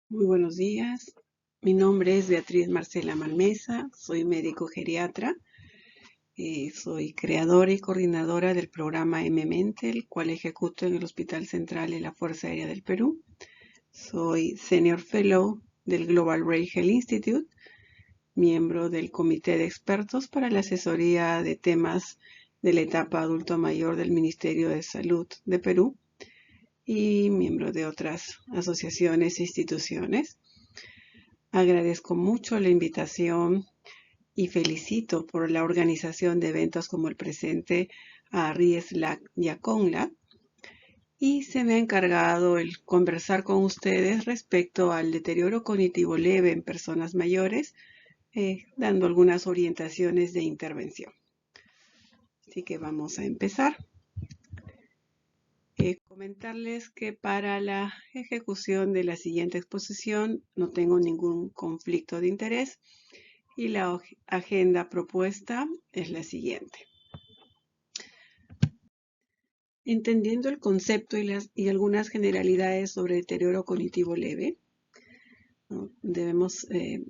Muy buenos días. Mi nombre es Beatriz Marcela Malmesa, soy médico geriatra, soy creadora y coordinadora del programa M-Mente, el cual ejecuto en el Hospital Central de la Fuerza Aérea del Perú. Soy Senior Fellow del Global Brain Health Institute, miembro del Comité de Expertos para la asesoría de temas de la etapa adulto mayor del Ministerio de Salud de Perú y miembro de otras asociaciones e instituciones. Agradezco mucho la invitación y felicito por la organización de eventos como el presente a Rieslac y a Conlab. Y se me ha encargado el conversar con ustedes respecto al deterioro cognitivo leve en personas mayores, dando algunas orientaciones de intervención. Así que vamos a empezar. Comentarles que para la ejecución de la siguiente exposición no tengo ningún conflicto de interés y la agenda propuesta es la siguiente. Entendiendo el concepto y algunas generalidades sobre deterioro cognitivo leve, ¿no?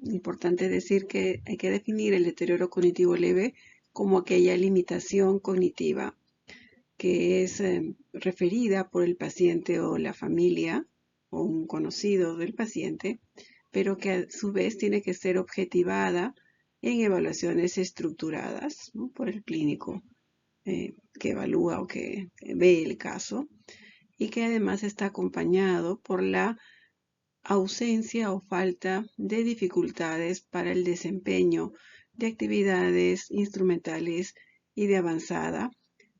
Importante decir que hay que definir el deterioro cognitivo leve como aquella limitación cognitiva que es referida por el paciente o la familia o un conocido del paciente, pero que a su vez tiene que ser objetivada en evaluaciones estructuradas, ¿no? Por el clínico que evalúa o que ve el caso, y que además está acompañado por la ausencia o falta de dificultades para el desempeño de actividades instrumentales y de avanzada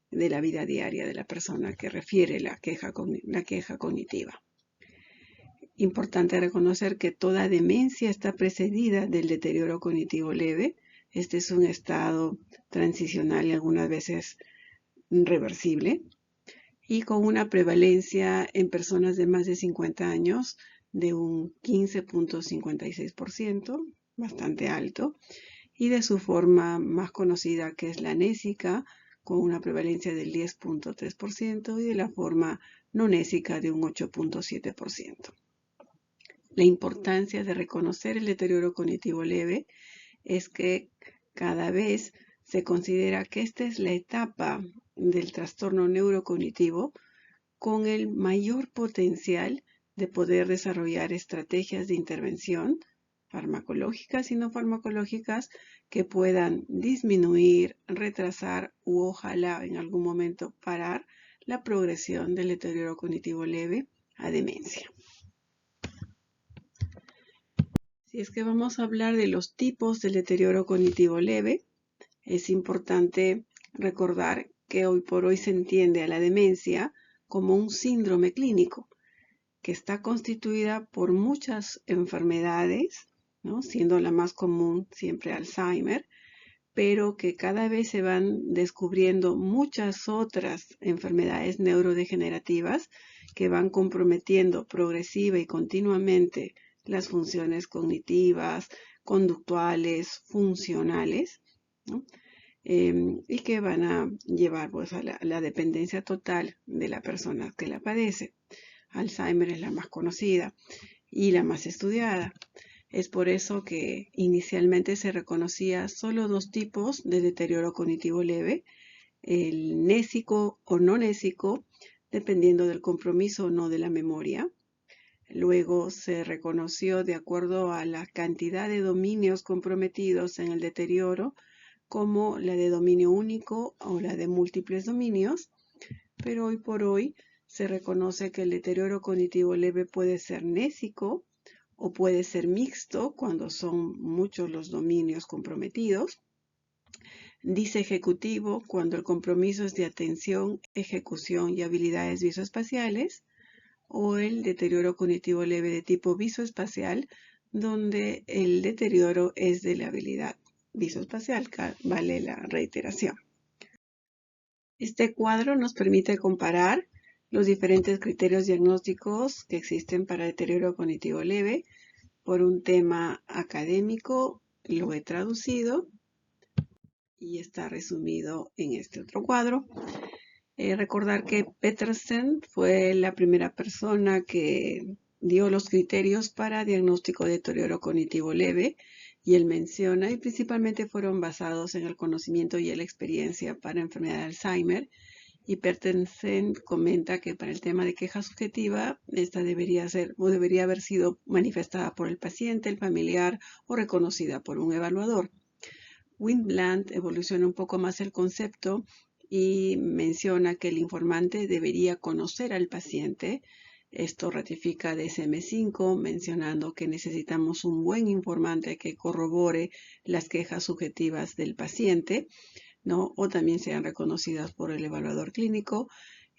de la vida diaria de la persona que refiere la queja cognitiva. Importante reconocer que toda demencia está precedida del deterioro cognitivo leve. Este es un estado transicional y algunas veces reversible y con una prevalencia en personas de más de 50 años de un 15.56%, bastante alto, y de su forma más conocida que es la nésica, con una prevalencia del 10.3% y de la forma no nésica de un 8.7%. La importancia de reconocer el deterioro cognitivo leve es que cada vez se considera que esta es la etapa del trastorno neurocognitivo con el mayor potencial de poder desarrollar estrategias de intervención farmacológicas y no farmacológicas que puedan disminuir, retrasar u ojalá en algún momento parar la progresión del deterioro cognitivo leve a demencia. Si es que vamos a hablar de los tipos del deterioro cognitivo leve, es importante recordar que hoy por hoy se entiende a la demencia como un síndrome clínico que está constituida por muchas enfermedades, ¿no? Siendo la más común siempre Alzheimer, pero que cada vez se van descubriendo muchas otras enfermedades neurodegenerativas que van comprometiendo progresiva y continuamente las funciones cognitivas, conductuales, funcionales, ¿no? Y que van a llevar pues, a la dependencia total de la persona que la padece. Alzheimer es la más conocida y la más estudiada. Es por eso que inicialmente se reconocía solo dos tipos de deterioro cognitivo leve, el nésico o no nésico, dependiendo del compromiso o no de la memoria. Luego se reconoció de acuerdo a la cantidad de dominios comprometidos en el deterioro, como la de dominio único o la de múltiples dominios, pero hoy por hoy se reconoce que el deterioro cognitivo leve puede ser nésico o puede ser mixto cuando son muchos los dominios comprometidos, disejecutivo cuando el compromiso es de atención, ejecución y habilidades visoespaciales, o el deterioro cognitivo leve de tipo visoespacial, donde el deterioro es de la habilidad visoespacial, vale la reiteración. Este cuadro nos permite comparar los diferentes criterios diagnósticos que existen para deterioro cognitivo leve. Por un tema académico lo he traducido y está resumido en este otro cuadro. Recordar que Petersen fue la primera persona que dio los criterios para diagnóstico de deterioro cognitivo leve, y él menciona, y principalmente fueron basados en el conocimiento y la experiencia para enfermedad de Alzheimer. Y Petersen comenta que para el tema de queja subjetiva, esta debería ser o debería haber sido manifestada por el paciente, el familiar o reconocida por un evaluador. Windbland evoluciona un poco más el concepto y menciona que el informante debería conocer al paciente. Esto ratifica DSM-5, mencionando que necesitamos un buen informante que corrobore las quejas subjetivas del paciente, ¿no? O también sean reconocidas por el evaluador clínico.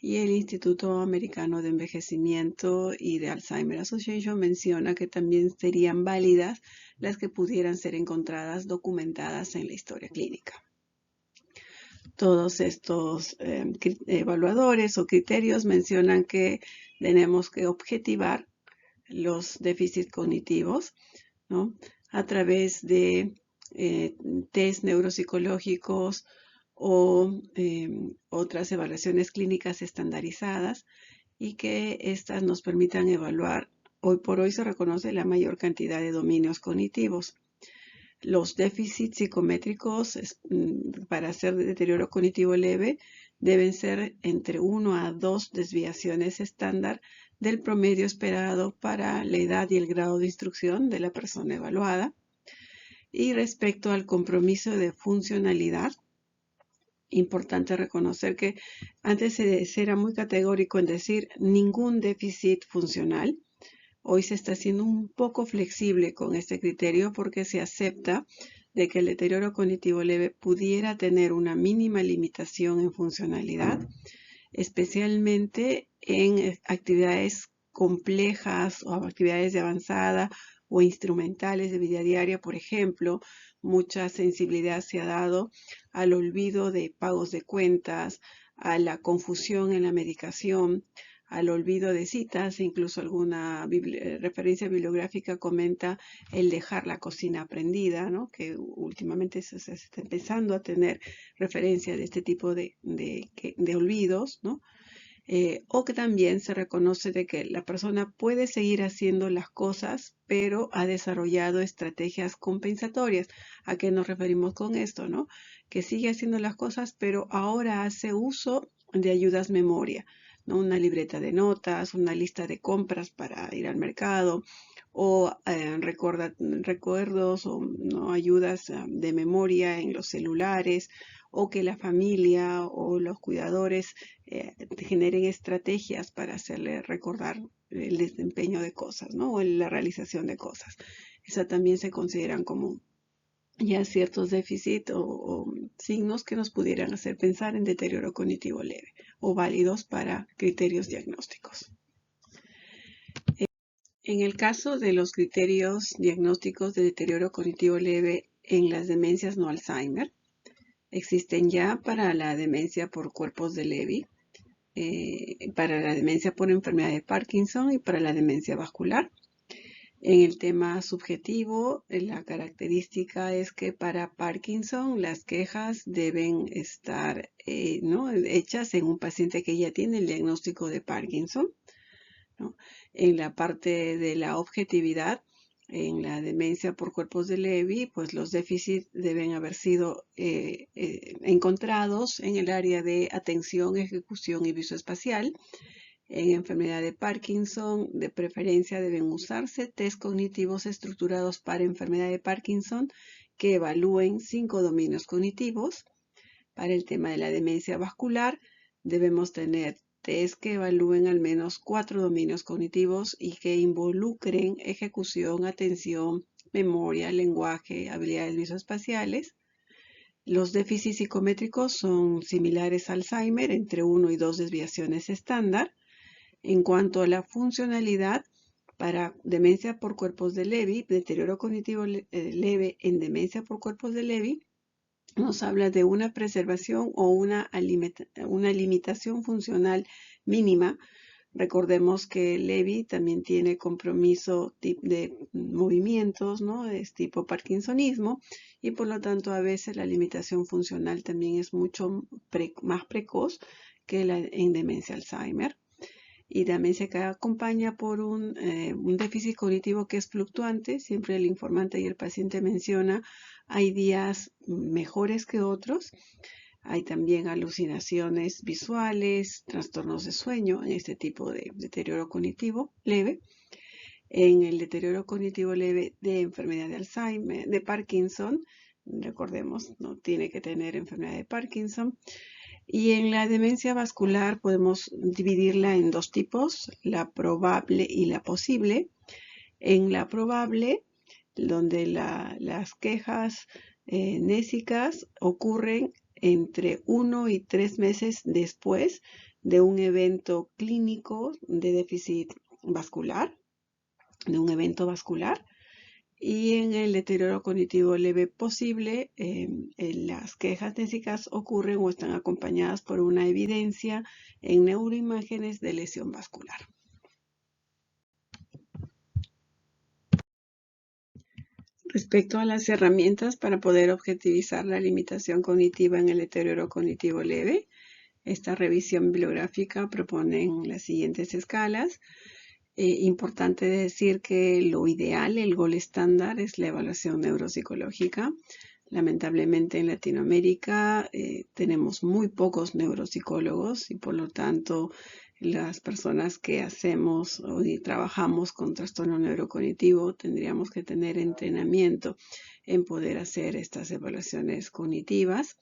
Y el Instituto Americano de Envejecimiento y de Alzheimer Association menciona que también serían válidas las que pudieran ser encontradas documentadas en la historia clínica. Todos estos evaluadores o criterios mencionan que tenemos que objetivar los déficits cognitivos, ¿no? A través de test neuropsicológicos o otras evaluaciones clínicas estandarizadas, y que éstas nos permitan evaluar. Hoy por hoy se reconoce la mayor cantidad de dominios cognitivos. Los déficits psicométricos para hacer deterioro cognitivo leve deben ser entre 1 a 2 desviaciones estándar del promedio esperado para la edad y el grado de instrucción de la persona evaluada. Y respecto al compromiso de funcionalidad, importante reconocer que antes se era muy categórico en decir ningún déficit funcional. Hoy se está siendo un poco flexible con este criterio porque se acepta de que el deterioro cognitivo leve pudiera tener una mínima limitación en funcionalidad, especialmente en actividades complejas o actividades de avanzada o instrumentales de vida diaria. Por ejemplo, mucha sensibilidad se ha dado al olvido de pagos de cuentas, a la confusión en la medicación, al olvido de citas. Incluso alguna referencia bibliográfica comenta el dejar la cocina prendida, ¿no? Que últimamente se está empezando a tener referencia de este tipo de olvidos, ¿no? O que también se reconoce de que la persona puede seguir haciendo las cosas, pero ha desarrollado estrategias compensatorias. ¿A qué nos referimos con esto, no? Que sigue haciendo las cosas, pero ahora hace uso de ayudas memoria, ¿no? Una libreta de notas, una lista de compras para ir al mercado, o recuerdos o ¿no? ayudas de memoria en los celulares, o que la familia o los cuidadores generen estrategias para hacerle recordar el desempeño de cosas, ¿no? O la realización de cosas. Esas también se consideran como ya ciertos déficits o signos que nos pudieran hacer pensar en deterioro cognitivo leve o válidos para criterios diagnósticos. En el caso de los criterios diagnósticos de deterioro cognitivo leve en las demencias no Alzheimer, existen ya para la demencia por cuerpos de Levy, para la demencia por enfermedad de Parkinson y para la demencia vascular. En el tema subjetivo, la característica es que para Parkinson las quejas deben estar ¿no? hechas en un paciente que ya tiene el diagnóstico de Parkinson, ¿no? En la parte de la objetividad, en la demencia por cuerpos de Levy, pues los déficits deben haber sido encontrados en el área de atención, ejecución y visoespacial. En enfermedad de Parkinson, de preferencia deben usarse test cognitivos estructurados para enfermedad de Parkinson que evalúen 5 dominios cognitivos. Para el tema de la demencia vascular, debemos tener test que evalúen al menos 4 dominios cognitivos y que involucren ejecución, atención, memoria, lenguaje, habilidades visoespaciales. Los déficits psicométricos son similares a Alzheimer, entre 1 y 2 desviaciones estándar. En cuanto a la funcionalidad, para demencia por cuerpos de Levy, deterioro cognitivo leve en demencia por cuerpos de Levy, nos habla de una preservación o una limitación funcional mínima. Recordemos que Levy también tiene compromiso de movimientos, ¿no? Es tipo parkinsonismo, y por lo tanto a veces la limitación funcional también es mucho más precoz que en demencia Alzheimer. y demencia que acompaña por un déficit cognitivo que es fluctuante. Siempre el informante y el paciente menciona, hay días mejores que otros. Hay también alucinaciones visuales, trastornos de sueño en este tipo de deterioro cognitivo leve. En el deterioro cognitivo leve de enfermedad de Alzheimer, de Parkinson, recordemos, no tiene que tener enfermedad de Parkinson. Y en la demencia vascular podemos dividirla en dos tipos, la probable y la posible. En la probable, donde las quejas nésicas ocurren entre 1 y 3 meses después de un evento clínico de déficit vascular, de un evento vascular. Y en el deterioro cognitivo leve posible, las quejas nésicas ocurren o están acompañadas por una evidencia en neuroimágenes de lesión vascular. Respecto a las herramientas para poder objetivizar la limitación cognitiva en el deterioro cognitivo leve, esta revisión bibliográfica propone las siguientes escalas. Importante decir que lo ideal, el gol estándar, es la evaluación neuropsicológica. Lamentablemente en Latinoamérica tenemos muy pocos neuropsicólogos y por lo tanto las personas que hacemos y trabajamos con trastorno neurocognitivo tendríamos que tener entrenamiento en poder hacer estas evaluaciones cognitivas.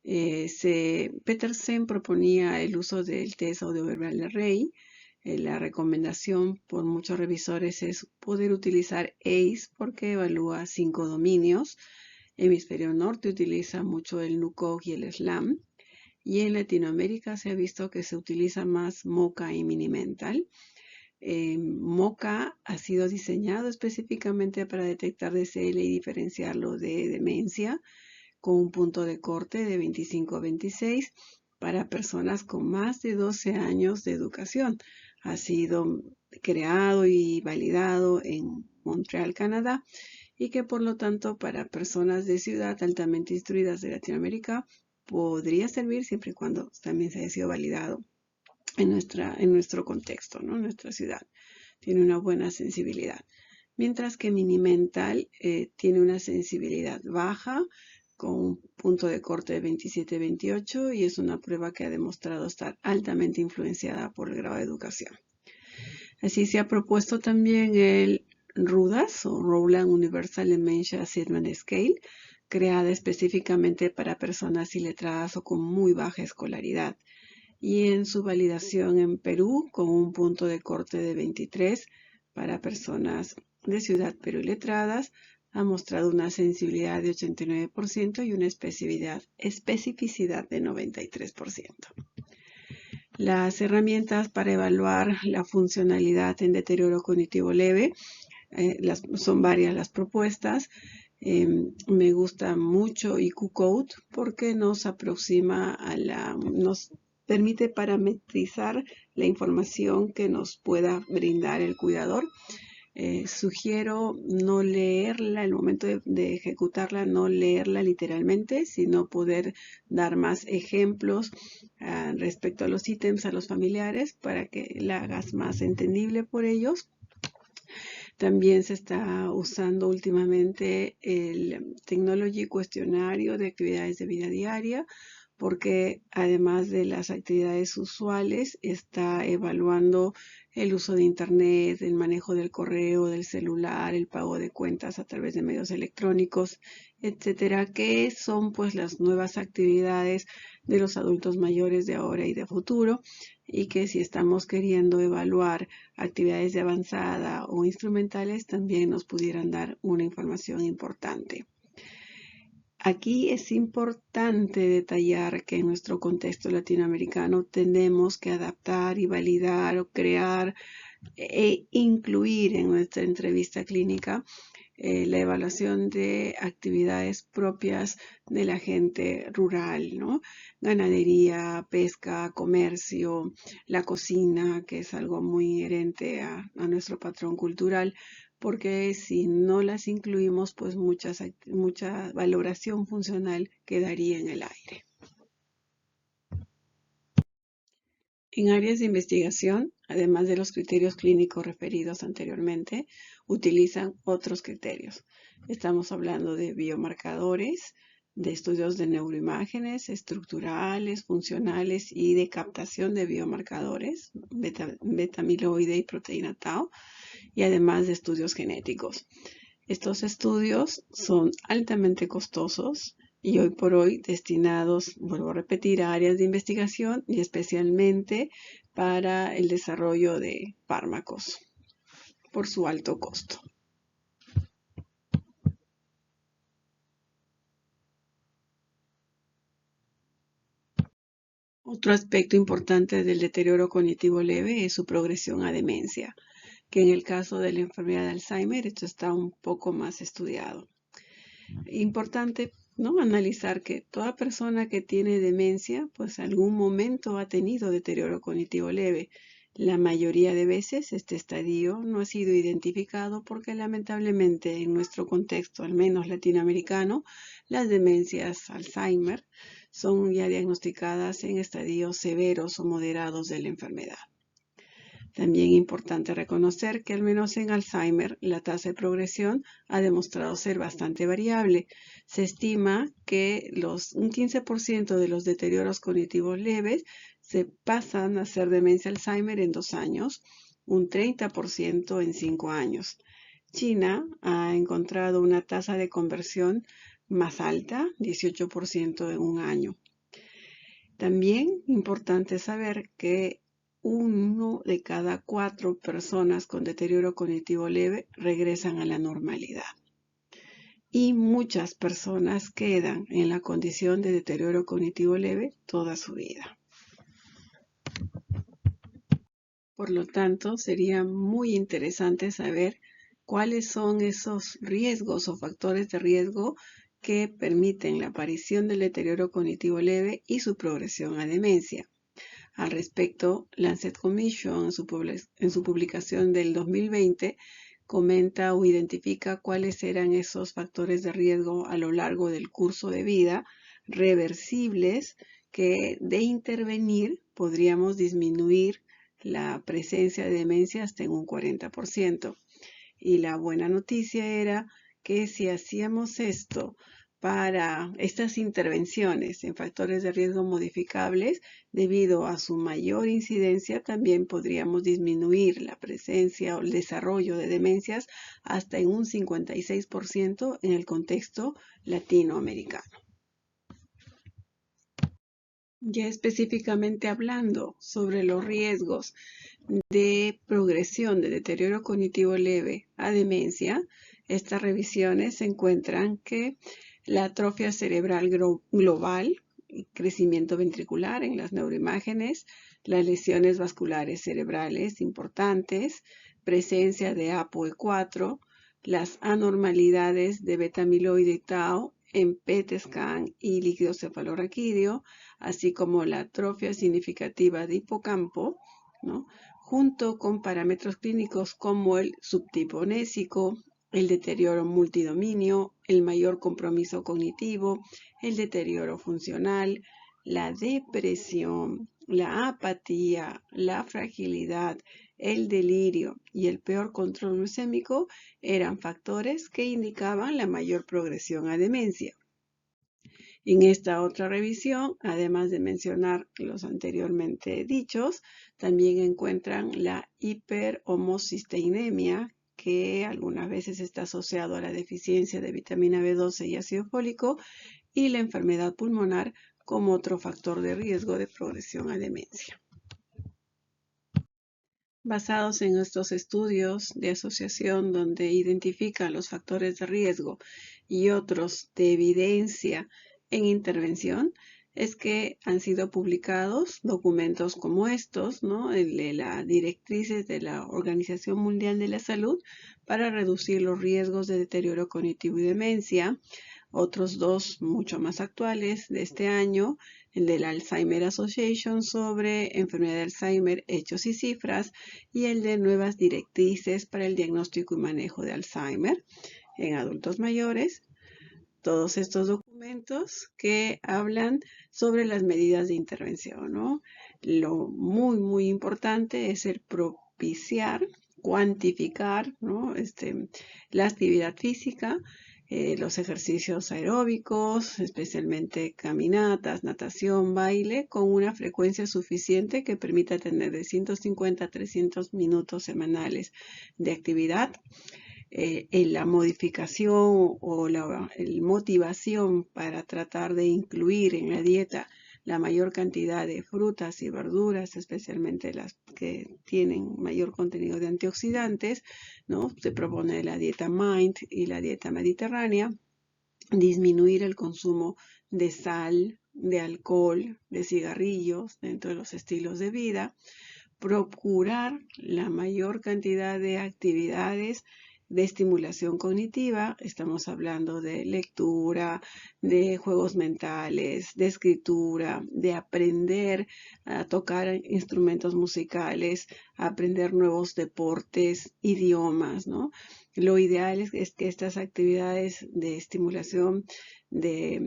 Petersen proponía el uso del test audioverbal de Rey. La recomendación por muchos revisores es poder utilizar ACE porque evalúa 5 dominios. Hemisferio norte utiliza mucho el NUCOG y el SLAM. Y en Latinoamérica se ha visto que se utiliza más MoCA y Minimental. MoCA ha sido diseñado específicamente para detectar DCL y diferenciarlo de demencia, con un punto de corte de 25 a 26 para personas con más de 12 años de educación. Ha sido creado y validado en Montreal, Canadá, y que por lo tanto para personas de ciudad altamente instruidas de Latinoamérica podría servir siempre y cuando también se haya sido validado en nuestro contexto, ¿no? En nuestra ciudad. Tiene una buena sensibilidad. Mientras que Minimental tiene una sensibilidad baja con un punto de corte de 27-28 y es una prueba que ha demostrado estar altamente influenciada por el grado de educación. Así se ha propuesto también el RUDAS o Rowland Universal Dementia Assessment Scale, creada específicamente para personas iletradas o con muy baja escolaridad, y en su validación en Perú con un punto de corte de 23 para personas de ciudad pero iletradas, ha mostrado una sensibilidad de 89% y una especificidad de 93%. Las herramientas para evaluar la funcionalidad en deterioro cognitivo leve, son varias las propuestas. Me gusta mucho IQ Code porque nos aproxima nos permite parametrizar la información que nos pueda brindar el cuidador. Sugiero no leerla, el momento de ejecutarla, no leerla literalmente, sino poder dar más ejemplos respecto a los ítems a los familiares para que la hagas más entendible por ellos. También se está usando últimamente el Technology Cuestionario de actividades de vida diaria, porque además de las actividades usuales, está evaluando el uso de Internet, el manejo del correo, del celular, el pago de cuentas a través de medios electrónicos, etcétera, que son pues las nuevas actividades de los adultos mayores de ahora y de futuro, y que si estamos queriendo evaluar actividades de avanzada o instrumentales, también nos pudieran dar una información importante. Aquí es importante detallar que en nuestro contexto latinoamericano tenemos que adaptar y validar o crear e incluir en nuestra entrevista clínica la evaluación de actividades propias de la gente rural, ¿no? Ganadería, pesca, comercio, la cocina, que es algo muy inherente a nuestro patrón cultural, porque si no las incluimos, pues mucha valoración funcional quedaría en el aire. En áreas de investigación, además de los criterios clínicos referidos anteriormente, utilizan otros criterios. Estamos hablando de biomarcadores, de estudios de neuroimágenes estructurales, funcionales y de captación de biomarcadores, beta-amiloide y proteína tau, y además de estudios genéticos. Estos estudios son altamente costosos y hoy por hoy destinados, vuelvo a repetir, a áreas de investigación y especialmente para el desarrollo de fármacos por su alto costo. Otro aspecto importante del deterioro cognitivo leve es su progresión a demencia, que en el caso de la enfermedad de Alzheimer esto está un poco más estudiado. Importante, ¿no?, analizar que toda persona que tiene demencia, pues algún momento ha tenido deterioro cognitivo leve. La mayoría de veces este estadio no ha sido identificado porque lamentablemente en nuestro contexto, al menos latinoamericano, las demencias Alzheimer son ya diagnosticadas en estadios severos o moderados de la enfermedad. También es importante reconocer que al menos en Alzheimer la tasa de progresión ha demostrado ser bastante variable. Se estima que un 15% de los deterioros cognitivos leves se pasan a ser demencia Alzheimer en 2 años, un 30% en 5 años. China ha encontrado una tasa de conversión más alta, 18% en 1 año. También importante saber que 1 de cada 4 personas con deterioro cognitivo leve regresan a la normalidad. Y muchas personas quedan en la condición de deterioro cognitivo leve toda su vida. Por lo tanto, sería muy interesante saber cuáles son esos riesgos o factores de riesgo que permiten la aparición del deterioro cognitivo leve y su progresión a demencia. Al respecto, Lancet Commission, en su publicación del 2020, comenta o identifica cuáles eran esos factores de riesgo a lo largo del curso de vida reversibles que de intervenir podríamos disminuir la presencia de demencia hasta en un 40%. Y la buena noticia era que si hacíamos esto para estas intervenciones en factores de riesgo modificables, debido a su mayor incidencia, también podríamos disminuir la presencia o el desarrollo de demencias hasta en un 56% en el contexto latinoamericano. Ya específicamente hablando sobre los riesgos de progresión de deterioro cognitivo leve a demencia, estas revisiones encuentran que la atrofia cerebral global, crecimiento ventricular en las neuroimágenes, las lesiones vasculares cerebrales importantes, presencia de ApoE4, las anormalidades de beta-amiloide y tau en PET scan y líquido cefalorraquídeo, así como la atrofia significativa de hipocampo, ¿no?, junto con parámetros clínicos como el subtipo nésico, el deterioro multidominio, el mayor compromiso cognitivo, el deterioro funcional, la depresión, la apatía, la fragilidad, el delirio y el peor control glucémico eran factores que indicaban la mayor progresión a demencia. En esta otra revisión, además de mencionar los anteriormente dichos, también encuentran la hiperhomocisteinemia, que algunas veces está asociado a la deficiencia de vitamina B12 y ácido fólico, y la enfermedad pulmonar como otro factor de riesgo de progresión a demencia. Basados en estos estudios de asociación donde identifican los factores de riesgo y otros de evidencia en intervención, es que han sido publicados documentos como estos, ¿no?, el de las directrices de la Organización Mundial de la Salud para reducir los riesgos de deterioro cognitivo y demencia. Otros 2 mucho más actuales de este año, el de la Alzheimer Association sobre enfermedad de Alzheimer, hechos y cifras, y el de nuevas directrices para el diagnóstico y manejo de Alzheimer en adultos mayores. Todos estos documentos que hablan sobre las medidas de intervención, ¿no? Lo muy importante es el propiciar, cuantificar, ¿no? La actividad física, los ejercicios aeróbicos, especialmente caminatas, natación, baile, con una frecuencia suficiente que permita tener de 150 a 300 minutos semanales de actividad. En la modificación o la motivación para tratar de incluir en la dieta la mayor cantidad de frutas y verduras, especialmente las que tienen mayor contenido de antioxidantes, ¿no? Se propone la dieta MIND y la dieta mediterránea, disminuir el consumo de sal, de alcohol, de cigarrillos dentro de los estilos de vida, procurar la mayor cantidad de actividades de estimulación cognitiva. Estamos hablando de lectura, de juegos mentales, de escritura, de aprender a tocar instrumentos musicales, aprender nuevos deportes, idiomas, ¿no? Lo ideal es que estas actividades de estimulación de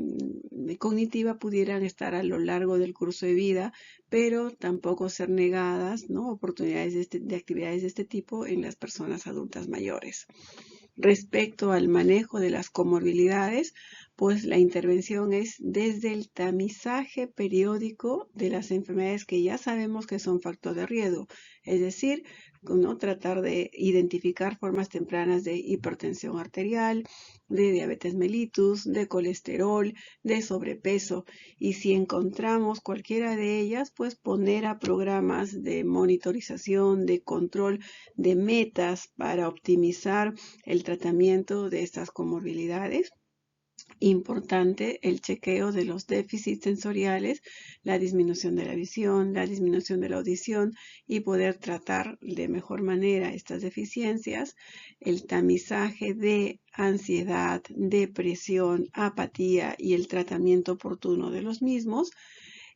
cognitiva pudieran estar a lo largo del curso de vida, pero tampoco ser negadas, ¿no? Oportunidades de actividades de este tipo en las personas adultas mayores. Respecto al manejo de las comorbilidades, pues la intervención es desde el tamizaje periódico de las enfermedades que ya sabemos que son factor de riesgo, es decir, ¿no? Tratar de identificar formas tempranas de hipertensión arterial, de diabetes mellitus, de colesterol, de sobrepeso, y si encontramos cualquiera de ellas, pues poner a programas de monitorización, de control, de metas para optimizar el tratamiento de estas comorbilidades. Importante el chequeo de los déficits sensoriales, la disminución de la visión, la disminución de la audición y poder tratar de mejor manera estas deficiencias, el tamizaje de ansiedad, depresión, apatía y el tratamiento oportuno de los mismos,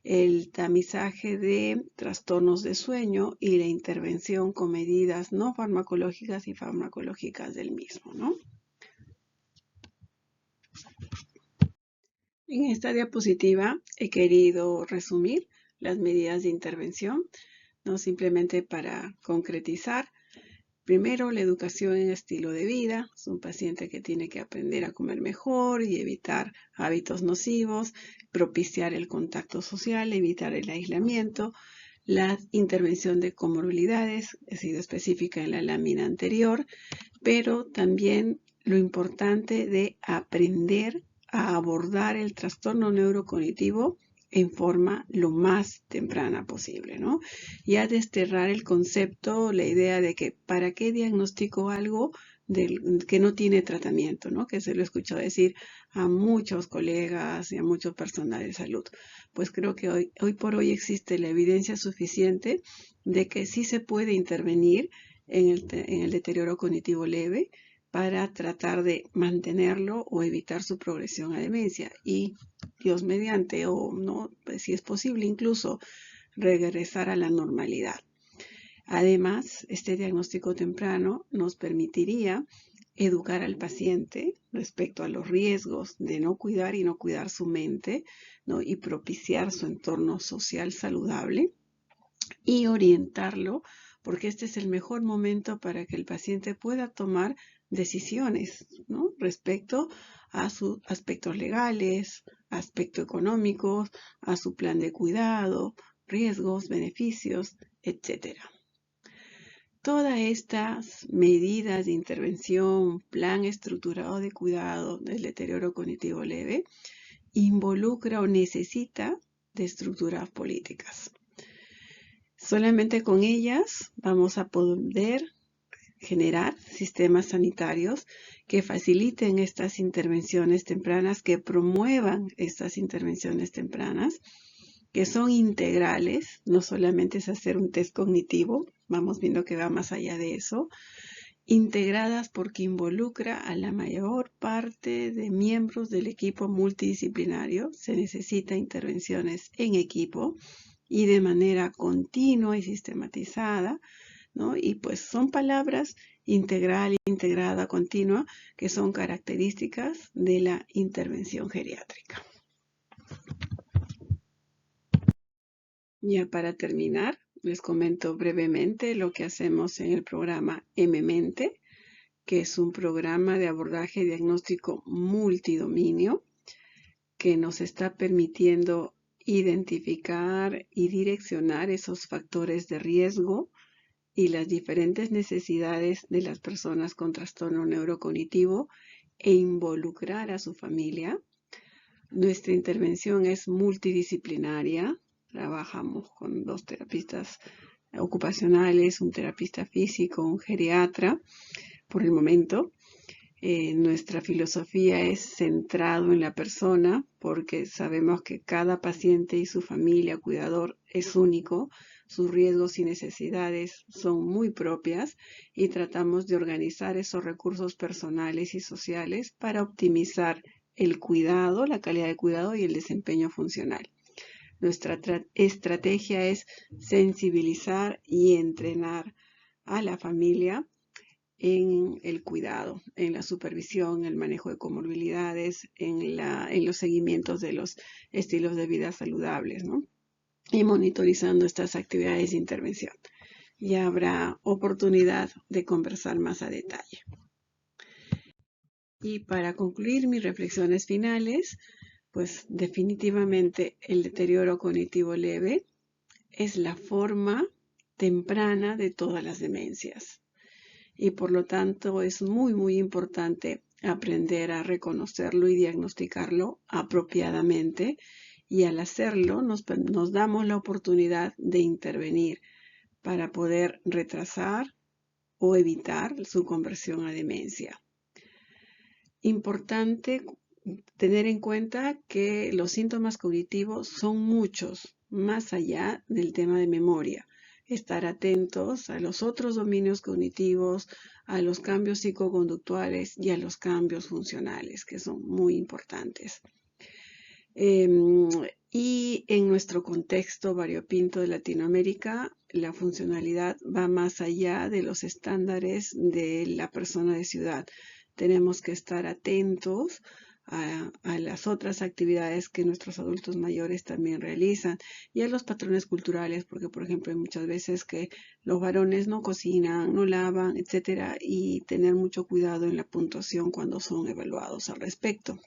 el tamizaje de trastornos de sueño y la intervención con medidas no farmacológicas y farmacológicas del mismo, ¿no? En esta diapositiva he querido resumir las medidas de intervención, no simplemente para concretizar. Primero, la educación en estilo de vida. Es un paciente que tiene que aprender a comer mejor y evitar hábitos nocivos, propiciar el contacto social, evitar el aislamiento. La intervención de comorbilidades ha sido específica en la lámina anterior, pero también lo importante de aprender a abordar el trastorno neurocognitivo en forma lo más temprana posible, ¿no? Ya desterrar el concepto, la idea de que ¿para qué diagnostico algo que no tiene tratamiento, ¿no? Que se lo he escuchado decir a muchos colegas y a mucho personal de salud. Pues creo que hoy por hoy existe la evidencia suficiente de que sí se puede intervenir en el deterioro cognitivo leve para tratar de mantenerlo o evitar su progresión a demencia y Dios mediante o no, pues, si es posible incluso regresar a la normalidad. Además, este diagnóstico temprano nos permitiría educar al paciente respecto a los riesgos de no cuidar y no cuidar su mente, ¿no? Y propiciar su entorno social saludable y orientarlo, porque este es el mejor momento para que el paciente pueda tomar decisiones, ¿no? Respecto a sus aspectos legales, aspectos económicos, a su plan de cuidado, riesgos, beneficios, etcétera. Todas estas medidas de intervención, plan estructurado de cuidado del deterioro cognitivo leve, involucra o necesita de estructuras políticas. Solamente con ellas vamos a poder generar sistemas sanitarios que faciliten estas intervenciones tempranas, que promuevan estas intervenciones tempranas, que son integrales, no solamente es hacer un test cognitivo, vamos viendo que va más allá de eso, integradas porque involucra a la mayor parte de miembros del equipo multidisciplinario. Se necesita intervenciones en equipo y de manera continua y sistematizada, ¿no? Y pues son palabras integral, integrada, continua, que son características de la intervención geriátrica. Ya para terminar, les comento brevemente lo que hacemos en el programa M-Mente, que es un programa de abordaje diagnóstico multidominio que nos está permitiendo identificar y direccionar esos factores de riesgo y las diferentes necesidades de las personas con trastorno neurocognitivo e involucrar a su familia. Nuestra intervención es multidisciplinaria. Trabajamos con 2 terapistas ocupacionales, un terapista físico, un geriatra, por el momento. Nuestra filosofía es centrado en la persona porque sabemos que cada paciente y su familia, cuidador, es único. Sus riesgos y necesidades son muy propias y tratamos de organizar esos recursos personales y sociales para optimizar el cuidado, la calidad de cuidado y el desempeño funcional. Nuestra estrategia es sensibilizar y entrenar a la familia en el cuidado, en la supervisión, el manejo de comorbilidades, en los seguimientos de los estilos de vida saludables, ¿no? Y monitorizando estas actividades de intervención. Ya habrá oportunidad de conversar más a detalle. Y para concluir mis reflexiones finales, pues definitivamente el deterioro cognitivo leve es la forma temprana de todas las demencias. Y por lo tanto es muy importante aprender a reconocerlo y diagnosticarlo apropiadamente, y al hacerlo nos damos la oportunidad de intervenir para poder retrasar o evitar su conversión a demencia. Importante tener en cuenta que los síntomas cognitivos son muchos, más allá del tema de memoria. Estar atentos a los otros dominios cognitivos, a los cambios psicoconductuales y a los cambios funcionales, que son muy importantes. Y en nuestro contexto variopinto de Latinoamérica, la funcionalidad va más allá de los estándares de la persona de ciudad. Tenemos que estar atentos a las otras actividades que nuestros adultos mayores también realizan y a los patrones culturales, porque por ejemplo hay muchas veces que los varones no cocinan, no lavan, etcétera, y tener mucho cuidado en la puntuación cuando son evaluados al respecto.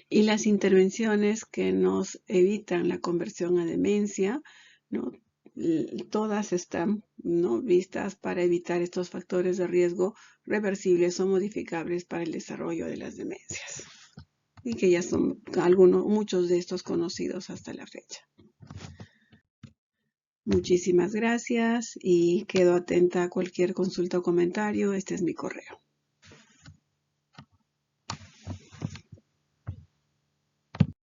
Y las intervenciones que nos evitan la conversión a demencia, ¿no? Todas están, ¿no?, vistas para evitar estos factores de riesgo reversibles o modificables para el desarrollo de las demencias, y que ya son muchos de estos conocidos hasta la fecha. Muchísimas gracias y quedo atenta a cualquier consulta o comentario. Este es mi correo.